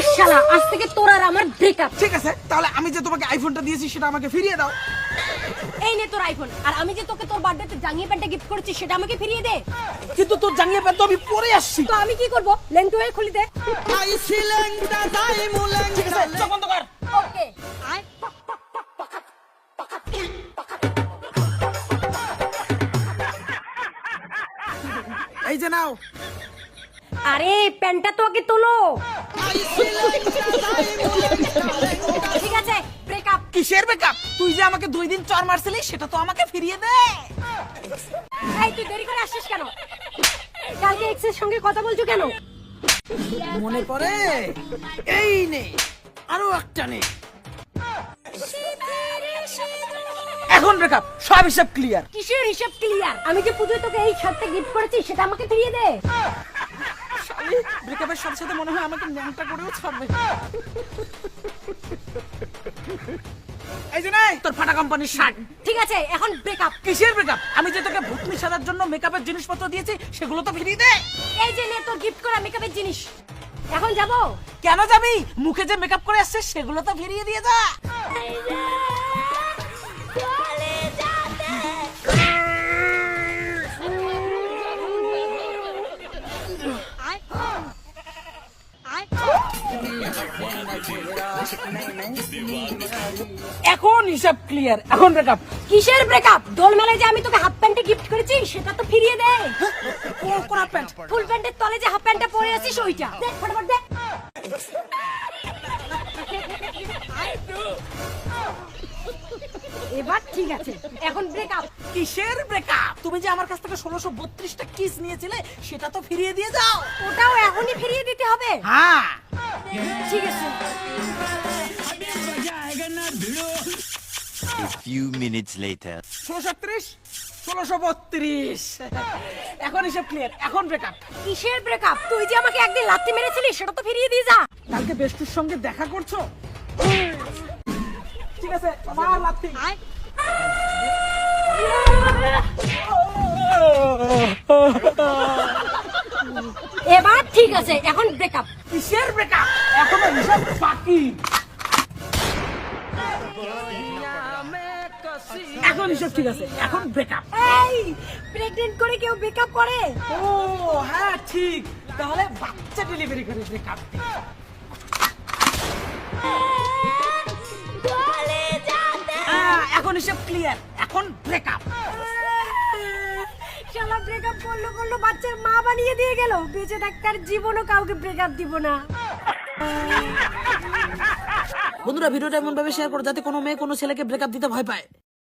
এই শালা, আজ থেকে তোর আর আমার ব্রেকআপ। ঠিক আছে, তাহলে আমি যে তোমাকে আইফোনটা দিয়েছি সেটা আমাকে ফিরিয়ে দাও। এই নে তোর আইফোন, আর আমি যে তোকে তোর বার্থডেতে জাঙ্গিয়া প্যান্টটা গিফট করেছি সেটা আমাকে ফিরিয়ে দে। কিন্তু তোর জাঙ্গিয়া প্যান্ট তো আমি পরে আসছি। তো আমি কি করব? লেংটো হয়ে খুলি দে। ঠিক আছে, চোখ বন্ধ কর। ওকে। আয়। এই যে নাও। আরে প্যান্টটা তো আগে তোলো। ঠিক আছে, ব্রেকআপ। কিসের ব্রেকআপ? তুই যে আমাকে 2 দিন চর মারছিলি সেটা তো আমাকে ফিরিয়ে দে। এই তুই দেরি করে আসছিস কেন? কালকে এক্সের সঙ্গে কথা বলছো কেন? মনে পড়ে? এই নে, আরো একটা নে। এখন ব্রেকআপ, সব হিসাব ক্লিয়ার। কিসের হিসাব ক্লিয়ার? আমি যে পুজোয় তোকে এই শার্টটা গিফট করেছি সেটা আমাকে ফিরিয়ে দে। ব্রেকআপের সাথে সাথে মনে হয় আমাকে ন্যাংটা করেও ছাড়বে। এই যে নাই তোর ফাটা কোম্পানির শার্ট। ঠিক আছে, এখন ব্রেকআপ। কিসের ব্রেকআপ? আমি যে তোকে ভূতনি সাজার জন্য মেকআপের জিনিসপত্র দিয়েছি সেগুলো তো ফিরিয়ে দে। এই যে নে তোর গিফট করা মেকআপের জিনিস। এখন যাব? কেন যাবি? মুখে যে মেকআপ করে আসছে সেগুলো তো ফিরিয়ে দিয়ে যা। এখন হিসাব ক্লিয়ার, এখন ব্রেকআপ। কিসের ব্রেকআপ? দোল মেলায় যে আমি তোকে হাফ প্যান্টে গিফট করেছি সেটা তো ফিরিয়ে দে। কোন প্যান্ট? ফুল প্যান্টের তলে যে হাফ প্যান্টটা পরে আছিস ওইটা দে, ফটাফট দে। এবার ঠিক আছে, এখন ব্রেকআপ। কিসের ব্রেকআপ? তুমি যে আমার কাছ থেকে 1632টা কিস নিয়েছিলে সেটা তো ফিরিয়ে দিয়ে যাও। ওটাও এখনই ফিরিয়ে দিতে হবে? হ্যাঁ। ঠিক আছে। A few minutes later. 1632, 1632। এখন হিসাব ক্লিয়ার, এখন ব্রেকআপ। কিসের ব্রেকআপ? তুই যে আমাকে একদিন লাত্তি মেরেছিলি সেটা তো ফিরিয়ে দিয়ে যা। কালকে বেস্টুর সঙ্গে দেখা করছো? ঠিক আছে, মার লাত্তি। এবার ঠিক আছে, এখন ব্রেকআপ। কিসের ব্রেকআপ? এখনো হিসাব বাকি। এখন হিসাব ঠিক আছে, এখন ব্রেকআপ। এই প্রেগন্যান্ট করে কেউ ব্রেকআপ করে? ও হ্যাঁ ঠিক, তাহলে বাচ্চা ডেলিভারি করে ব্রেকআপ। এখন হিসাব ক্লিয়ার, এখন ব্রেকআপ। শালা ব্রেকআপ করলো বাচ্চার মা বানিয়ে দিয়ে গেল। বেঁচে থাকার জীবনও কাউকে ব্রেকআপ দিব না। বন্ধুরা, ভিডিওটা এমন ভাবে শেয়ার করো যাতে কোনো মেয়ে কোনো ছেলেকে ব্রেকআপ দিতে ভয় পায়।